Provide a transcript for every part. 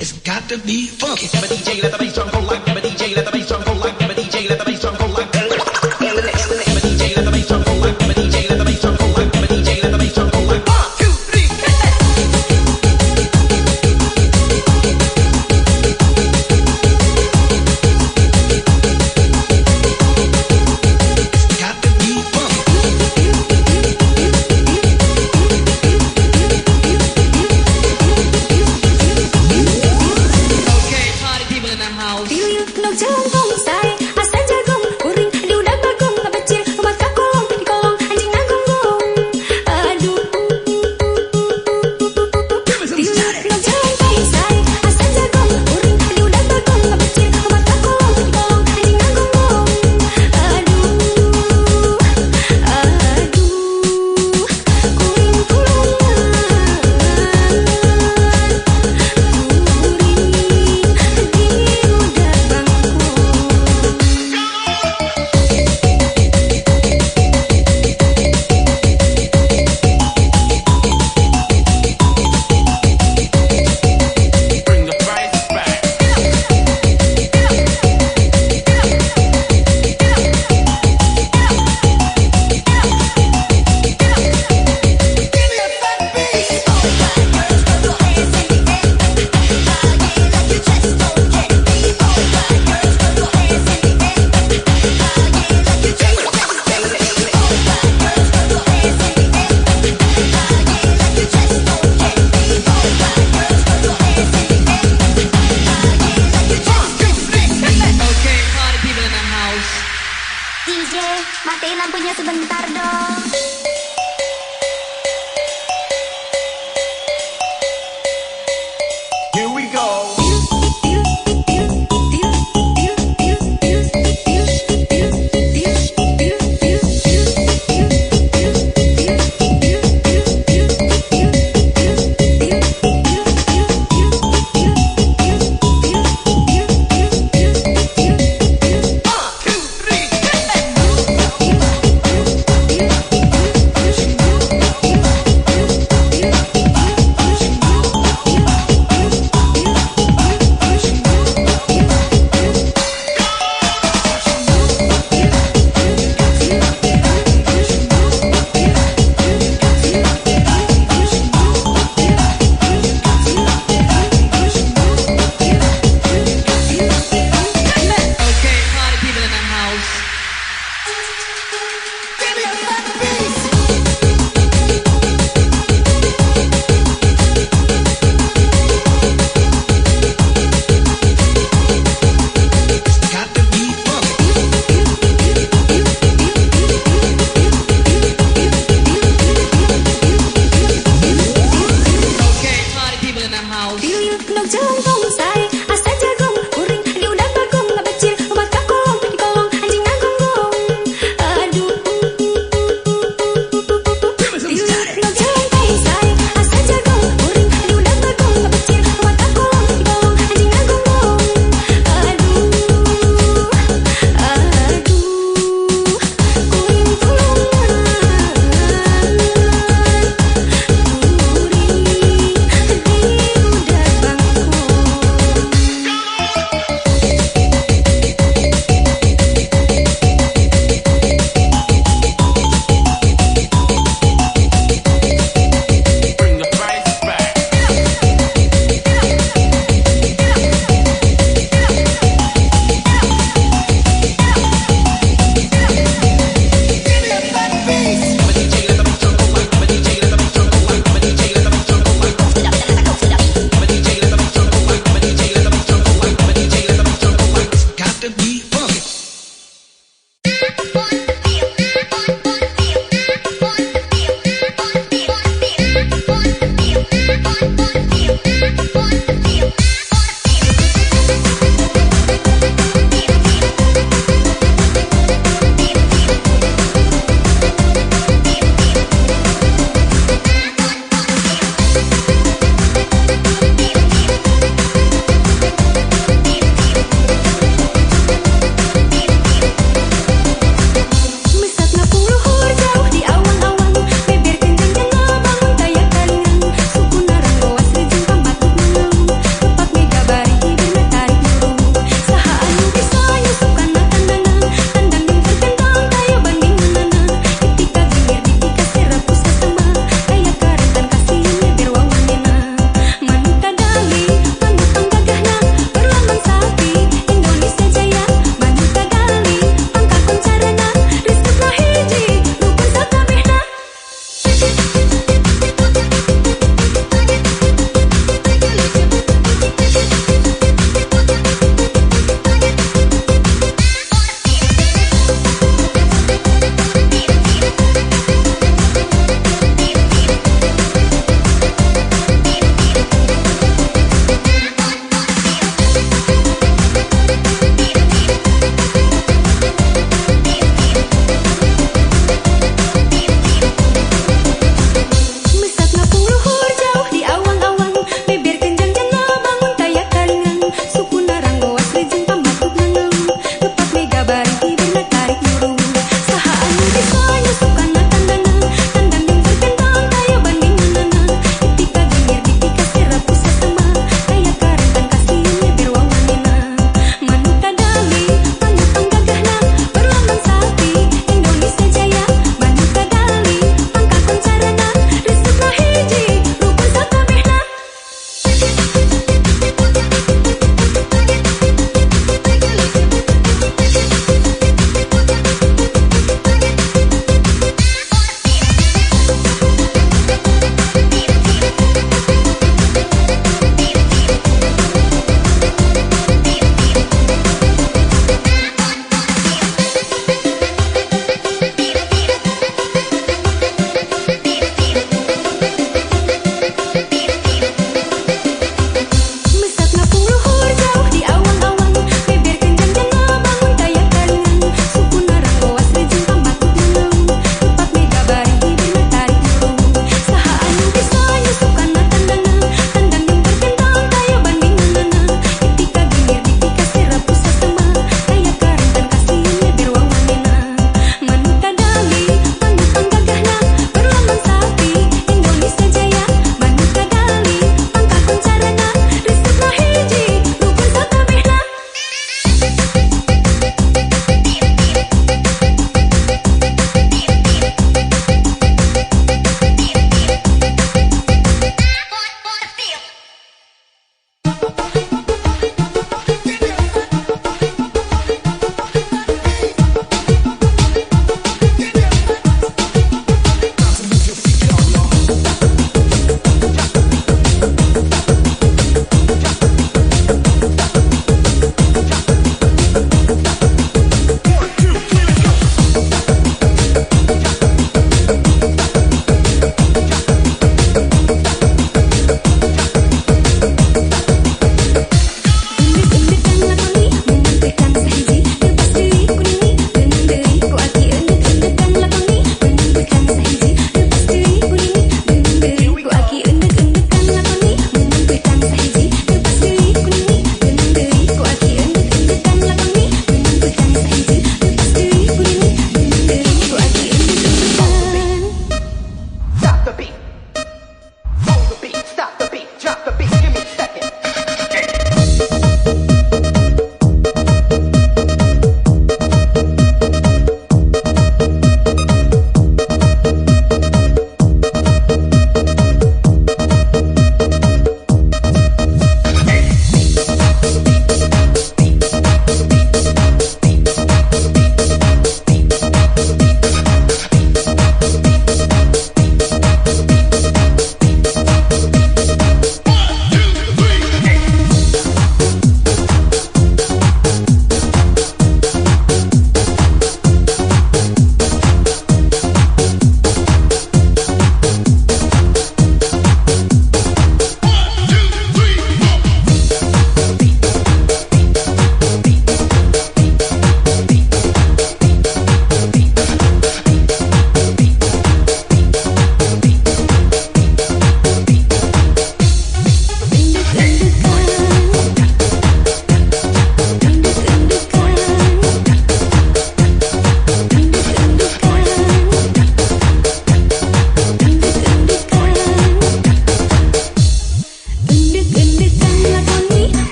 It's got to be funky. Have a DJ, let the bass drum go like. Have a DJ, let the bass drum go like. Have a DJ, let the bass drum go like. Have a DJ, let the bass drum go like. Have a DJ, let the bass drum go like. Have a DJ, let the bass drum go like. 1, 2, 3, It's got to be funky. Okay, party people in the house. Tiup nok jalan gong sai, asal jagung kuring diudah bagong ngabecil mata kolong di kolong anjing nanggung gong. Aduh. Tiup nok jalan gong sai, asal jagung kuring diudah bagong ngabecil mata kolong di kolong anjing nanggung gong. Aduh. Kuring Bring the price back. Okay, party people in the house. DJ, matiin lampunya sebentar dong. Here we go. Okay, party people in the house. It's got to be funky. Okay, party people in the house. Tiup nok jalan gong sai, asal jagung kuring diudah bagong ngabecil mata kolong di kolong anjing nanggung gong. Aduh. Tiup nok jalan gong sai, asal jagung kuring diudah bagong ngabecil mata kolong di kolong anjing nanggung gong. Aduh. Kuring tulungan. Kuring diudah bagong.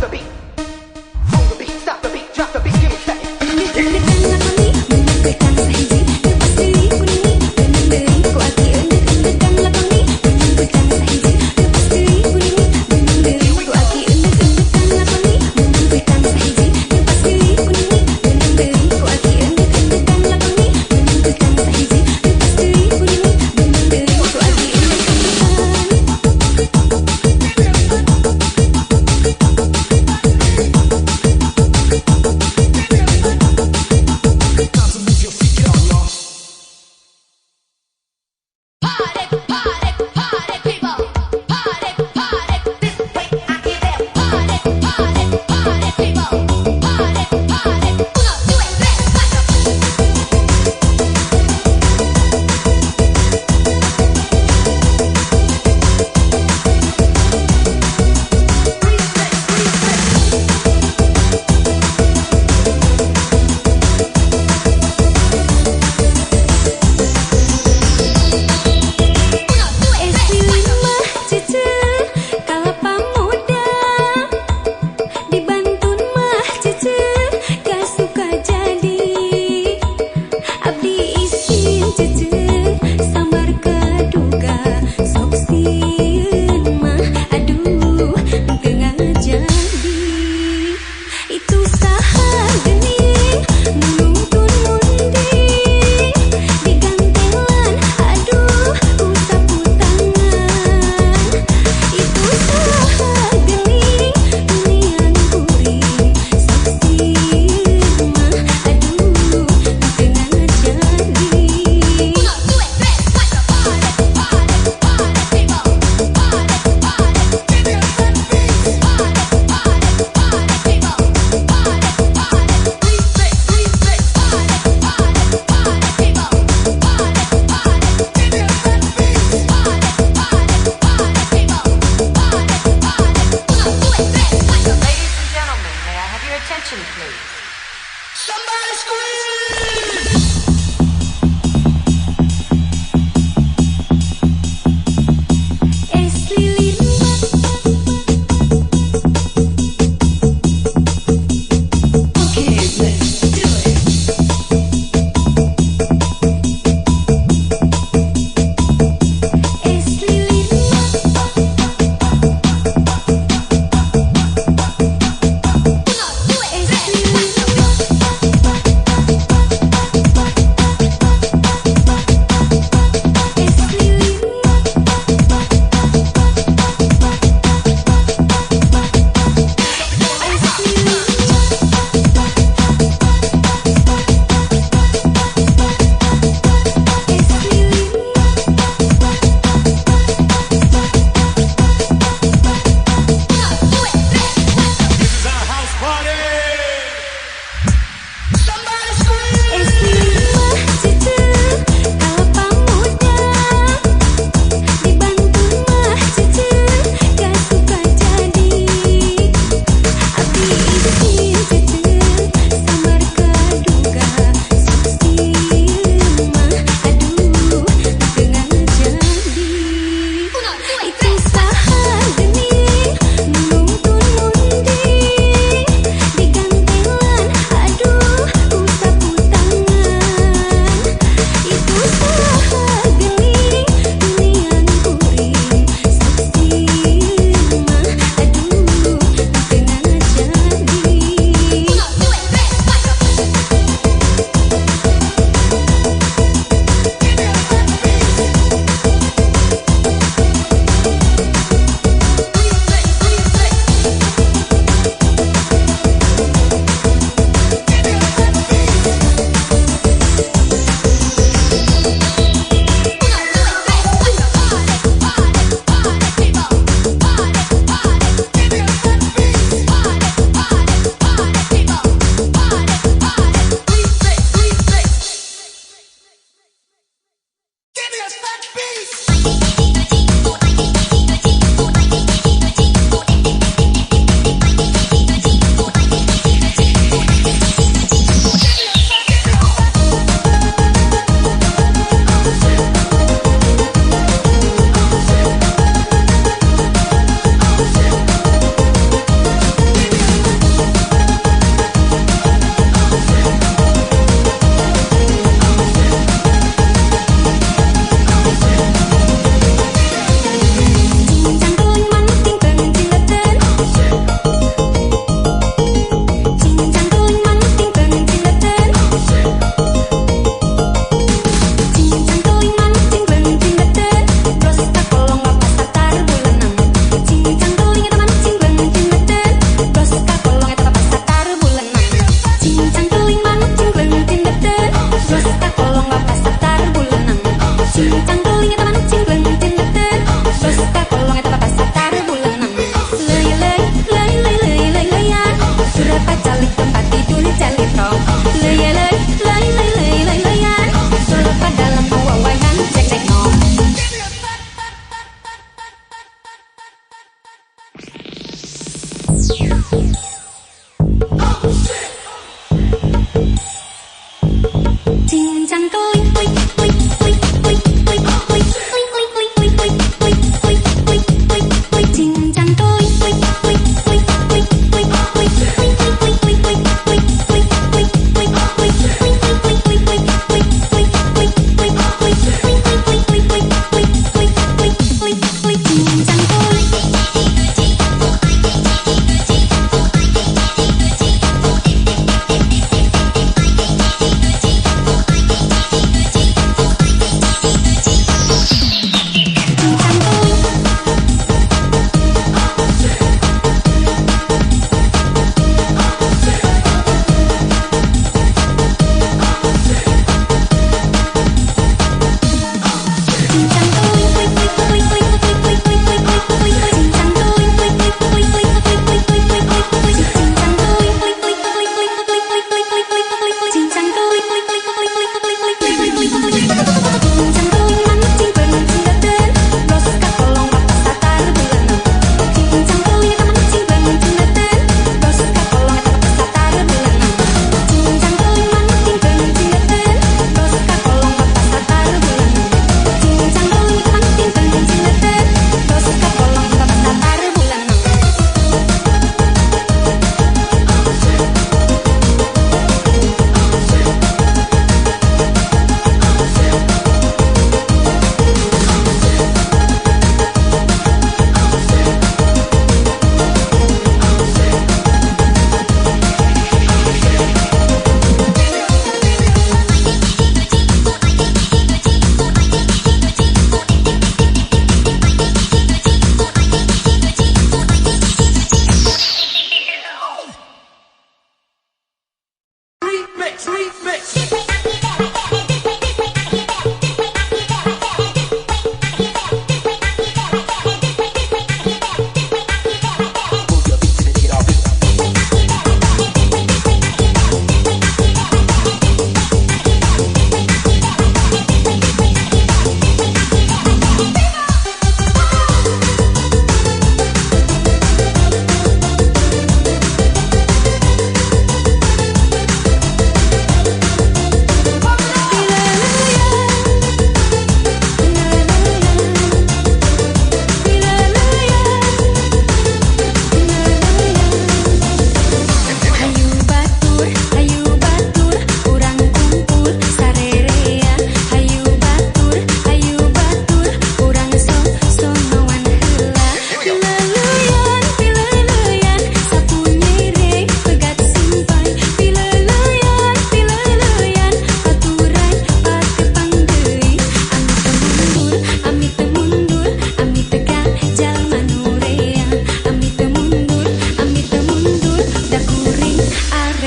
the beat. On the beat, stop the beat, drop the beat, give me that. Deg-degan lakoni menyampaikan sahiji lepas deui kuningi geunang deui ku aki eundeuk deg-degan lakoni menyampaikan sahiji lepas deui kuningi geunang deui ku aki eundeuk deg-degan lakoni menyampaikan sahiji lepas deui kuningi geunang deui ku aki eundeuk deg-degan lakoni menyampaikan sahiji lepas deui kuningi geunang deui ku aki eundeuk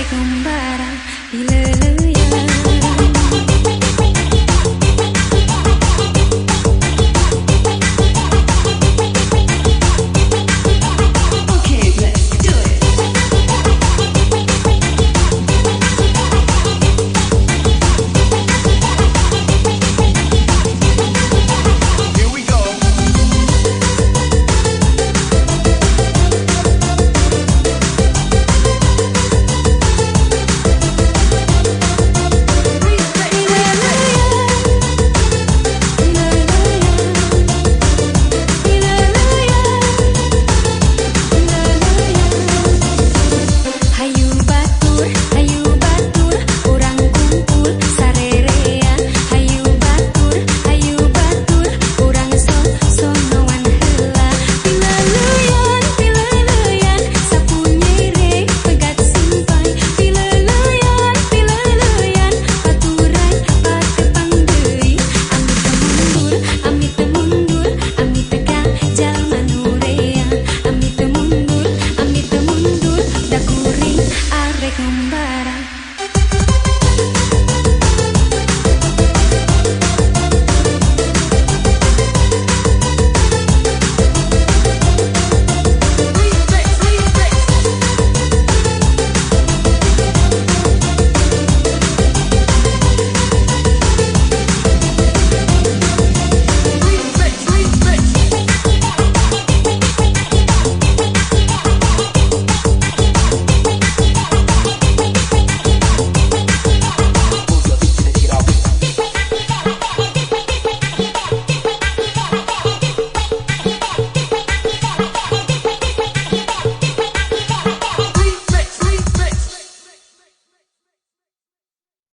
bebek ngembara di lele